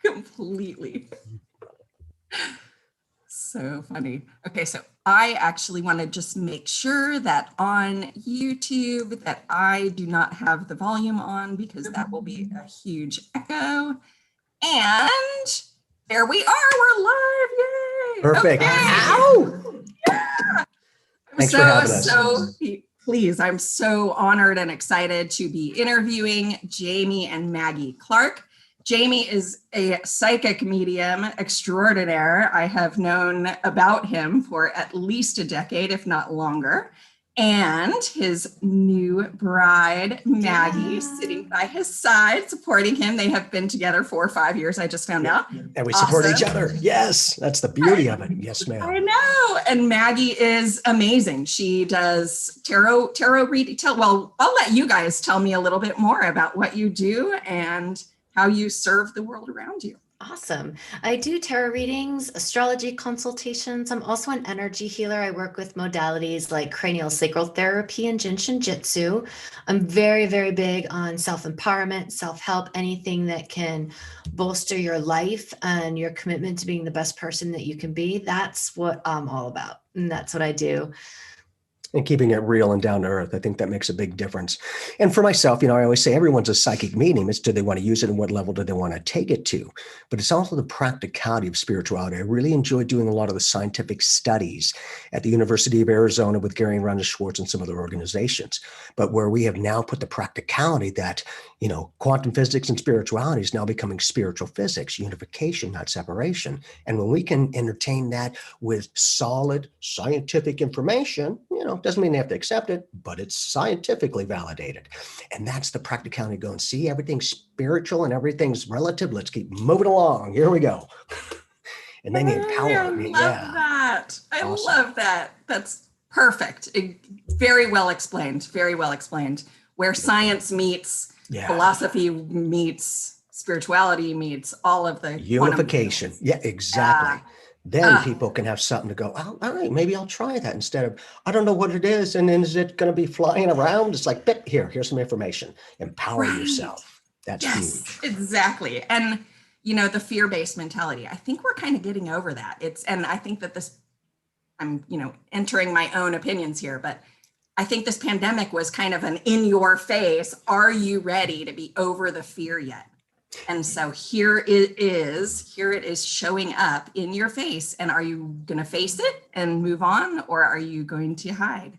Completely. So funny. Okay, so I actually want to just make sure that on YouTube that I do not have the volume on because that will be a huge echo. And there we are. We're live. Yay. Perfect. Okay. Ow! Yeah. Thanks for having us. Please, I'm so honored and excited to be interviewing Jamie and Maggie Clark. Jamie is a psychic medium extraordinaire. I have known about him for at least a decade, if not longer. And his new bride, Maggie, sitting by his side, supporting him. They have been together 4 or 5 years, I just found out. And we support each other. Yes, that's the beauty of it. Yes, ma'am. I know. And Maggie is amazing. She does tarot reading. Well, I'll let you guys tell me a little bit more about what you do and how you serve the world around you. Awesome. I do tarot readings, astrology consultations. I'm also an energy healer. I work with modalities like cranial sacral therapy and Jin Shin Jitsu. I'm very, very big on self-empowerment, self-help, anything that can bolster your life and your commitment to being the best person that you can be. That's what I'm all about. And that's what I do. And keeping it real and down to earth. I think that makes a big difference. And for myself, I always say everyone's a psychic medium. It's do they want to use it and what level do they want to take it to? But it's also the practicality of spirituality. I really enjoy doing a lot of the scientific studies at the University of Arizona with Gary and Rhonda Schwartz and some other organizations. But where we have now put the practicality that, quantum physics and spirituality is now becoming spiritual physics, unification, not separation. And when we can entertain that with solid scientific information, doesn't mean they have to accept it, but it's scientifically validated. And that's the practicality to go and see everything's spiritual and everything's relative. Let's keep moving along. Here we go. And then the empowerment. I love that. That's perfect. Very well explained. Very well explained. Where science meets, philosophy meets, spirituality meets, all of the unification. Yeah, exactly. Then people can have something to go, oh, all right, maybe I'll try that instead of, I don't know what it is. And then is it going to be flying around? It's like, here's some information. Empower yourself. That's huge. Exactly. And, the fear-based mentality, I think we're kind of getting over that. And I think that I'm, entering my own opinions here, but I think this pandemic was kind of an in your face. Are you ready to be over the fear yet? And so here it is showing up in your face. And are you going to face it and move on, or are you going to hide?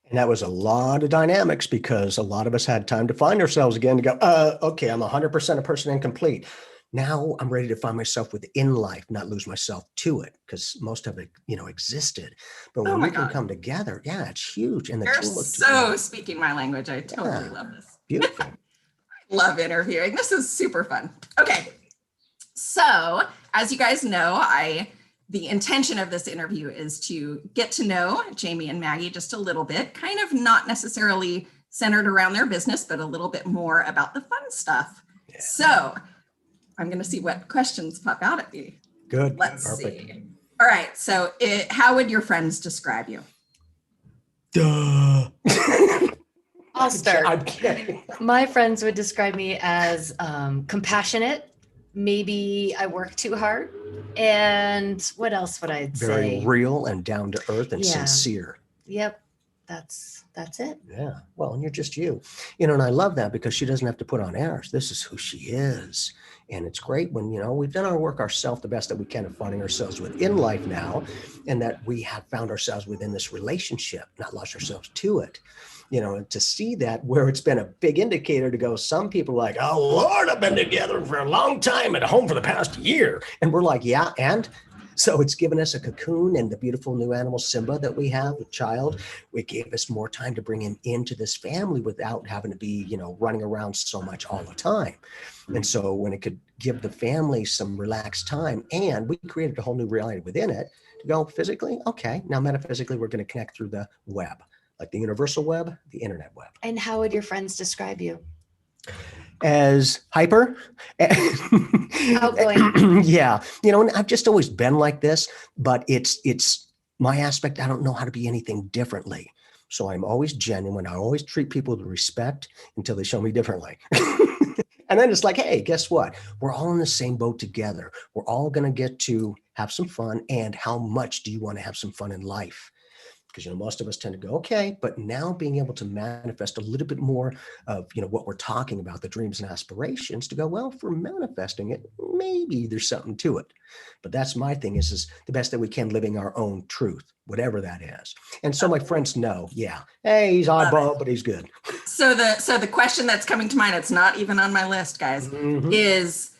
And that was a lot of dynamics because a lot of us had time to find ourselves again to go, okay, I'm 100% a person incomplete. Now I'm ready to find myself within life, not lose myself to it, because most of it, existed. But when we can come together, it's huge. And you're so speaking my language. I totally love this. Beautiful. Love interviewing. This is super fun. Okay. So as you guys know, the intention of this interview is to get to know Jamie and Maggie just a little bit, kind of not necessarily centered around their business, but a little bit more about the fun stuff. Yeah. So I'm going to see what questions pop out at me. Good. Let's see. All right. So how would your friends describe you? Duh. I'll start. I'm kidding. My friends would describe me as compassionate. Maybe I work too hard. And what else would I say? Very real and down to earth and sincere. Yep. That's it. Yeah. Well, and you're just you. And I love that because she doesn't have to put on airs. This is who she is. And it's great when, we've done our work ourselves the best that we can of finding ourselves within life now, and that we have found ourselves within this relationship, not lost ourselves to it. And to see that where it's been a big indicator to go, some people are like, oh, Lord, I've been together for a long time at home for the past year. And we're like, yeah. And so it's given us a cocoon, and the beautiful new animal Simba that we have, the child, it gave us more time to bring him into this family without having to be, running around so much all the time. And so when it could give the family some relaxed time, and we created a whole new reality within it to go physically, okay, now metaphysically, we're going to connect through the web. Like the universal web, the internet web. And how would your friends describe you? As hyper. Outgoing. Yeah. And I've just always been like this, but it's my aspect. I don't know how to be anything differently. So I'm always genuine. I always treat people with respect until they show me differently. And then it's like, hey, guess what? We're all in the same boat together. We're all going to get to have some fun. And how much do you want to have some fun in life? Because, most of us tend to go, okay, but now being able to manifest a little bit more of, what we're talking about, the dreams and aspirations, to go, well, if we're manifesting it, maybe there's something to it. But that's my thing is the best that we can, living our own truth, whatever that is. And so my friends know, yeah, hey, he's oddball, but he's good. So the question that's coming to mind, it's not even on my list, guys, is,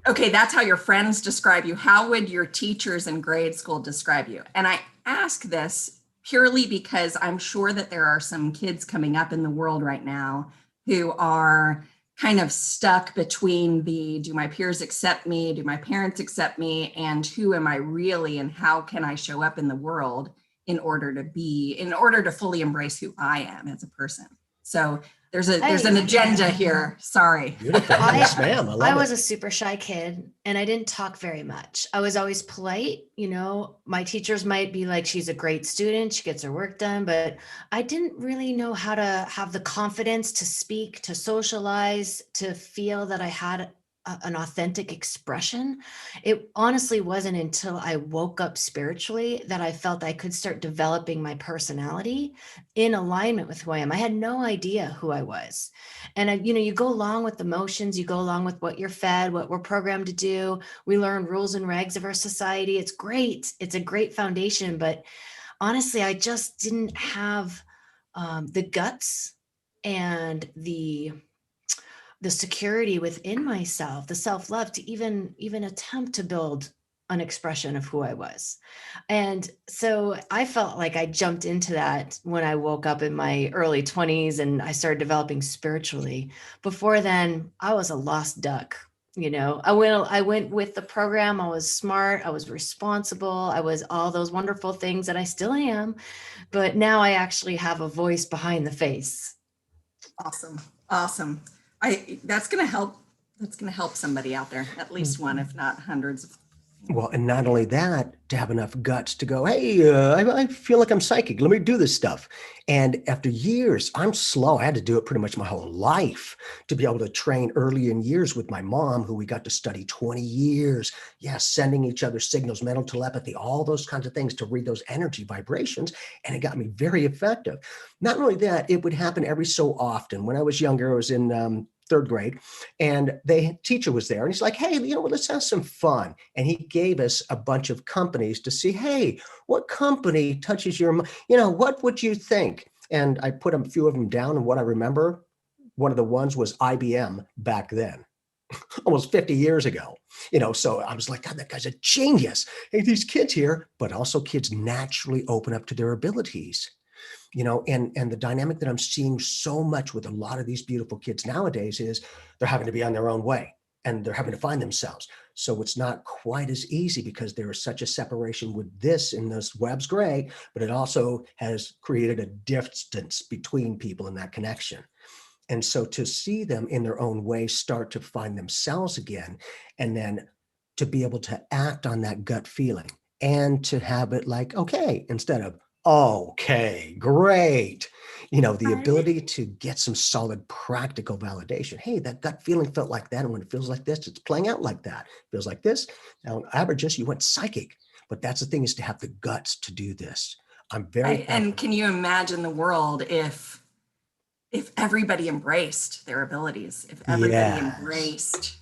okay, that's how your friends describe you. How would your teachers in grade school describe you? And I ask this purely because I'm sure that there are some kids coming up in the world right now who are kind of stuck between do my peers accept me? Do my parents accept me? And who am I really? And how can I show up in the world in order to fully embrace who I am as a person? So there's an agenda here. Sorry. Beautiful. Yes, ma'am. I was a super shy kid and I didn't talk very much. I was always polite. My teachers might be like, she's a great student, she gets her work done, but I didn't really know how to have the confidence to speak, to socialize, to feel that I had an authentic expression. It honestly wasn't until I woke up spiritually that I felt I could start developing my personality in alignment with who I am. I had no idea who I was. And you go along with the motions, you go along with what you're fed, what we're programmed to do. We learn rules and regs of our society. It's great. It's a great foundation. But honestly, I just didn't have the guts and the security within myself, the self-love to even attempt to build an expression of who I was. And so I felt like I jumped into that when I woke up in my early 20s and I started developing spiritually. Before then, I was a lost duck. I went with the program. I was smart. I was responsible. I was all those wonderful things that I still am. But now I actually have a voice behind the face. Awesome. That's going to help somebody out there, at least one, if not hundreds. Well, and not only that, to have enough guts to go, hey, I feel like I'm psychic. Let me do this stuff. And after years, I'm slow. I had to do it pretty much my whole life to be able to train early in years with my mom, who we got to study 20 years. Yeah, sending each other signals, mental telepathy, all those kinds of things to read those energy vibrations. And it got me very effective. Not only that, it would happen every so often. When I was younger, I was in third grade, and the teacher was there, and he's like, hey, let's have some fun. And he gave us a bunch of companies to see, hey, what company touches your, what would you think? And I put a few of them down, and what I remember, one of the ones was IBM back then, almost 50 years ago. So I was like, God, that guy's a genius. Hey, these kids here, but also kids naturally open up to their abilities. And the dynamic that I'm seeing so much with a lot of these beautiful kids nowadays is they're having to be on their own way and they're having to find themselves. So it's not quite as easy because there is such a separation with this, and this web's great, but it also has created a distance between people in that connection. And so to see them in their own way start to find themselves again, and then to be able to act on that gut feeling and to have it like, okay, instead of, okay, great. The ability to get some solid practical validation. Hey, that gut feeling felt like that. And when it feels like this, it's playing out like that. It feels like this. Now, on average, you went psychic. But that's the thing, is to have the guts to do this. I'm very and can you imagine the world if everybody embraced their abilities, if everybody embraced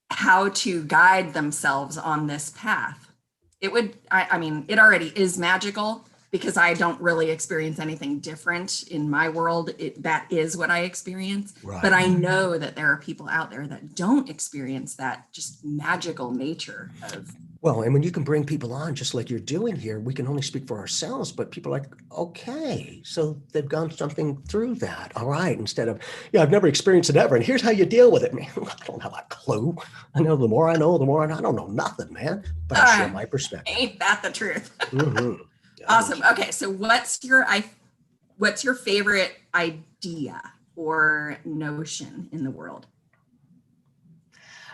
how to guide themselves on this path? It would, I mean, it already is magical, because I don't really experience anything different in my world. That is what I experience. Right. But I know that there are people out there that don't experience that just magical nature of. Well, and when you can bring people on just like you're doing here, we can only speak for ourselves, but people are like, okay, so they've gone something through that. All right. Instead of, I've never experienced it ever, and here's how you deal with it. Man, I don't have a clue. I know the more I know, the more I don't know nothing, man. But I share my perspective. Ain't that the truth? Mm-hmm. Awesome. Okay, so what's your favorite idea or notion in the world?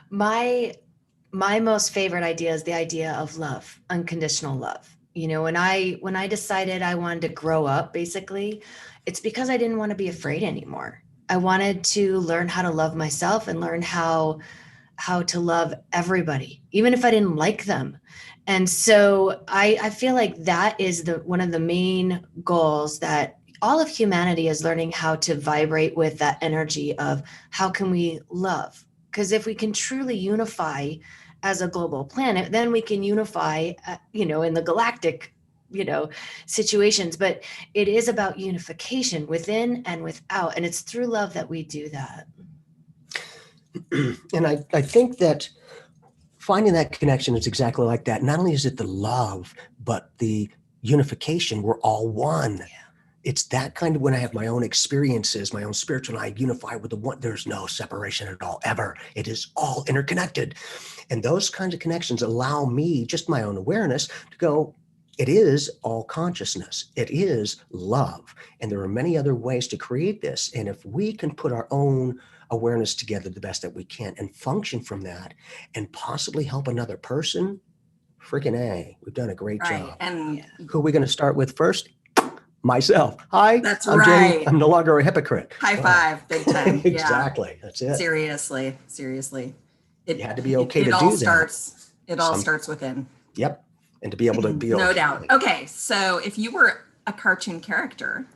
My most favorite idea is the idea of love, unconditional love. When I decided I wanted to grow up, basically, it's because I didn't want to be afraid anymore. I wanted to learn how to love myself and learn how to love everybody, even if I didn't like them. And so I feel like that is one of the main goals, that all of humanity is learning how to vibrate with that energy of how can we love? Because if we can truly unify as a global planet, then we can unify, in the galactic, situations. But it is about unification within and without. And it's through love that we do that. And I think that finding that connection is exactly like that. Not only is it the love, but the unification. We're all one. Yeah. It's that kind of when I have my own experiences, my own spiritual, and I unify with the one. There's no separation at all, ever. It is all interconnected. And those kinds of connections allow me, just my own awareness, to go, it is all consciousness. It is love. And there are many other ways to create this. And if we can put our own awareness together the best that we can and function from that and possibly help another person, freaking A, we've done a great job. And who are we going to start with first? Myself. Hi, that's I'm right. Jamie. I'm no longer a hypocrite. High five, big time. Exactly. That's it. Seriously. You had to be okay to all do starts, that. It all starts within. Yep. And to be able to be no okay. doubt. Okay, so if you were a cartoon character,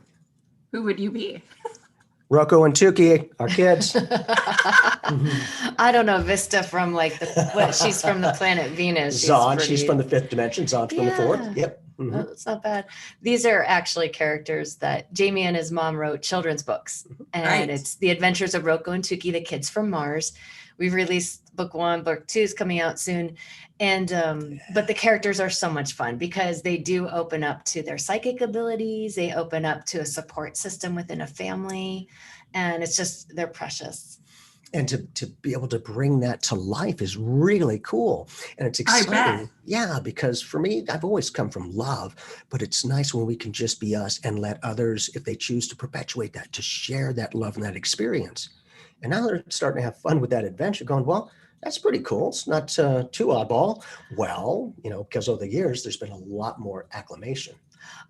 who would you be? Rocco and Tukey, our kids. I don't know, Vista from she's from the planet Venus. She's from the fifth dimension. Zon's from the fourth. Yep. Mm-hmm. Oh, that's not bad. These are actually characters that Jamie and his mom wrote children's books. And It's The Adventures of Rocco and Tukey, the Kids from Mars. We've released book 1, book 2 is coming out soon. And, but the characters are so much fun because they do open up to their psychic abilities. They open up to a support system within a family. And it's just, they're precious. And to be able to bring that to life is really cool. And it's exciting. Yeah, because for me, I've always come from love, but it's nice when we can just be us and let others, if they choose to perpetuate that, to share that love and that experience. And now they're starting to have fun with that adventure, going, well, that's pretty cool. It's not too oddball. Well, because over the years, there's been a lot more acclamation.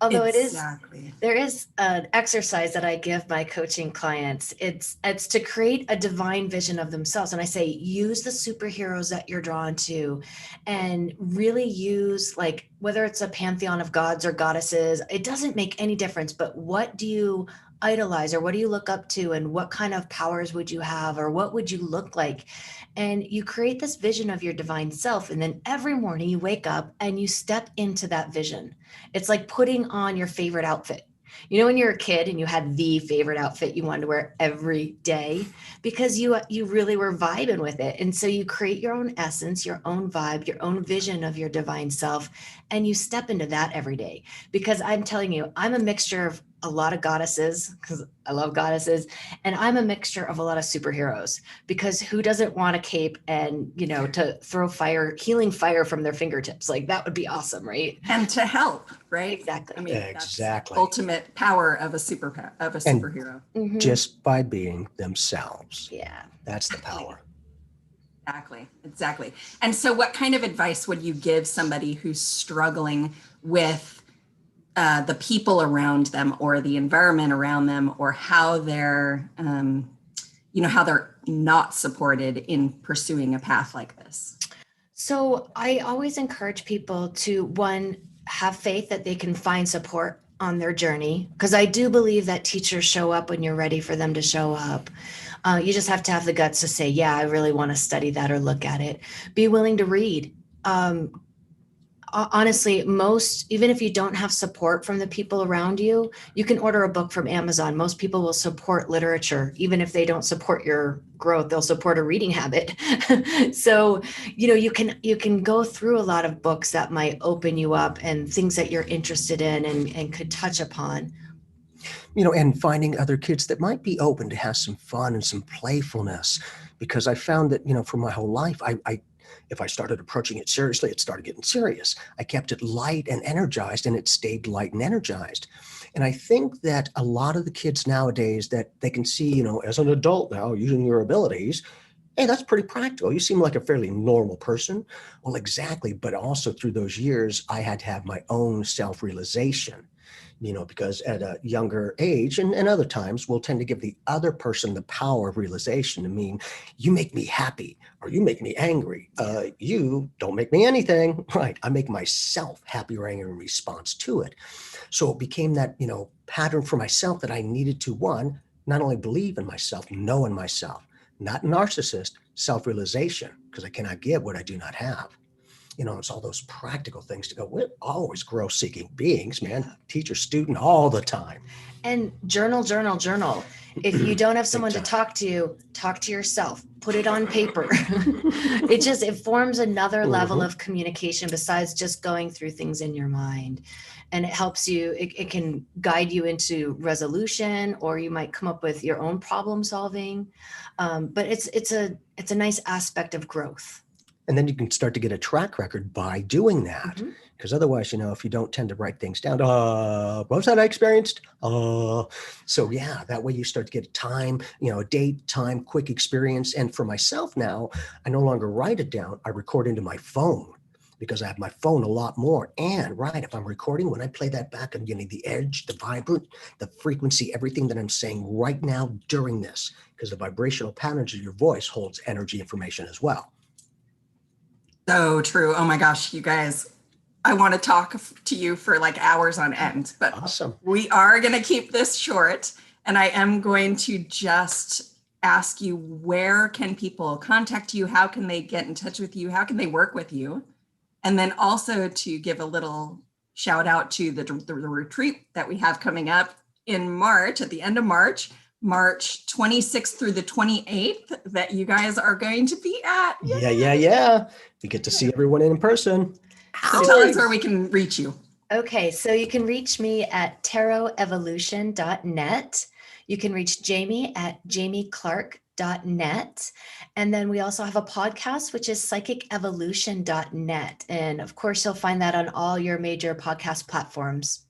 Although there is an exercise that I give my coaching clients. It's to create a divine vision of themselves. And I say, use the superheroes that you're drawn to and really use, whether it's a pantheon of gods or goddesses, it doesn't make any difference. But what do you idolize, or what do you look up to, and what kind of powers would you have, or what would you look like? And you create this vision of your divine self. And then every morning you wake up and you step into that vision. It's like putting on your favorite outfit. When you're a kid and you had the favorite outfit you wanted to wear every day because you really were vibing with it. And so you create your own essence, your own vibe, your own vision of your divine self, and you step into that every day. Because I'm telling you, I'm a mixture of a lot of goddesses, because I love goddesses, and I'm a mixture of a lot of superheroes, because who doesn't want a cape and, to throw healing fire from their fingertips? That would be awesome, right? And to help, right? Exactly. I mean, exactly. That's ultimate power of a superhero. Just by being themselves. Yeah. That's the power. Exactly. And so what kind of advice would you give somebody who's struggling with the people around them or the environment around them, or how they're, how they're not supported in pursuing a path like this? So I always encourage people to, one, have faith that they can find support on their journey, because I do believe that teachers show up when you're ready for them to show up. You just have to have the guts to say, yeah, I really want to study that or look at it. Be willing to read. Honestly, even if you don't have support from the people around you, you can order a book from Amazon. Most people will support literature. Even if they don't support your growth, they'll support a reading habit. So, you can go through a lot of books that might open you up and things that you're interested in and could touch upon. And finding other kids that might be open to have some fun and some playfulness, because I found that, for my whole life, if I started approaching it seriously, it started getting serious. I kept it light and energized, and it stayed light and energized. And I think that a lot of the kids nowadays, that they can see, as an adult now, using your abilities, hey, that's pretty practical. You seem like a fairly normal person. Well, exactly. But also through those years, I had to have my own self-realization. because at a younger age and other times we'll tend to give the other person the power of realization to mean, you make me happy or you make me angry. You don't make me anything, right? I make myself happy or angry in response to it. So it became that, pattern for myself that I needed to, one, not only believe in myself, know in myself, not narcissist, self-realization, because I cannot give what I do not have. It's all those practical things to go, we're always growth seeking beings, man. Teacher, student, all the time. And journal. If you don't have someone to time. talk to yourself, put it on paper. It forms another level of communication besides just going through things in your mind. And it helps you, it can guide you into resolution, or you might come up with your own problem solving. But it's a nice aspect of growth. And then you can start to get a track record by doing that. Because otherwise, if you don't tend to write things down, what was that I experienced? So yeah, that way you start to get time, a date, time, quick experience. And for myself now, I no longer write it down. I record into my phone because I have my phone a lot more. And right, if I'm recording, when I play that back, I'm getting the edge, the vibrant, the frequency, everything that I'm saying right now during this, because the vibrational patterns of your voice holds energy information as well. So true. Oh my gosh, you guys, I want to talk to you for like hours on end, but awesome. We are going to keep this short. And I am going to just ask you, where can people contact you? How can they get in touch with you? How can they work with you? And then also to give a little shout out to the retreat that we have coming up in March, at the end of March 26th through the 28th, that you guys are going to be at. Yeah. We get to see everyone in person. So tell us where we can reach you. Okay, so you can reach me at tarotevolution.net. You can reach Jamie at jamieclark.net. And then we also have a podcast, which is psychicevolution.net. And of course, you'll find that on all your major podcast platforms.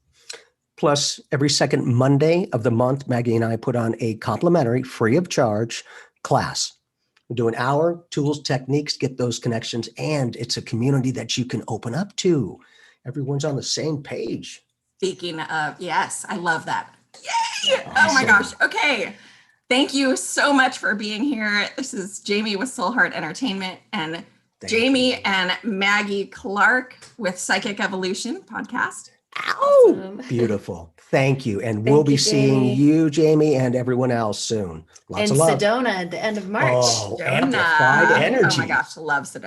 Plus, every second Monday of the month, Maggie and I put on a complimentary, free of charge class. We do an hour, tools, techniques, get those connections, and it's a community that you can open up to. Everyone's on the same page. Speaking of, yes, I love that. Yay! Awesome. Oh my gosh. Okay. Thank you so much for being here. This is Jamie with Soul Heart Entertainment, and Jamie and Maggie Clark with Psychic Evolution podcast. Awesome. Beautiful. Thank you. And we'll be seeing you, Jamie, and everyone else soon. Lots of love. In Sedona at the end of March. Oh, amplified energy. Oh my gosh, love Sedona.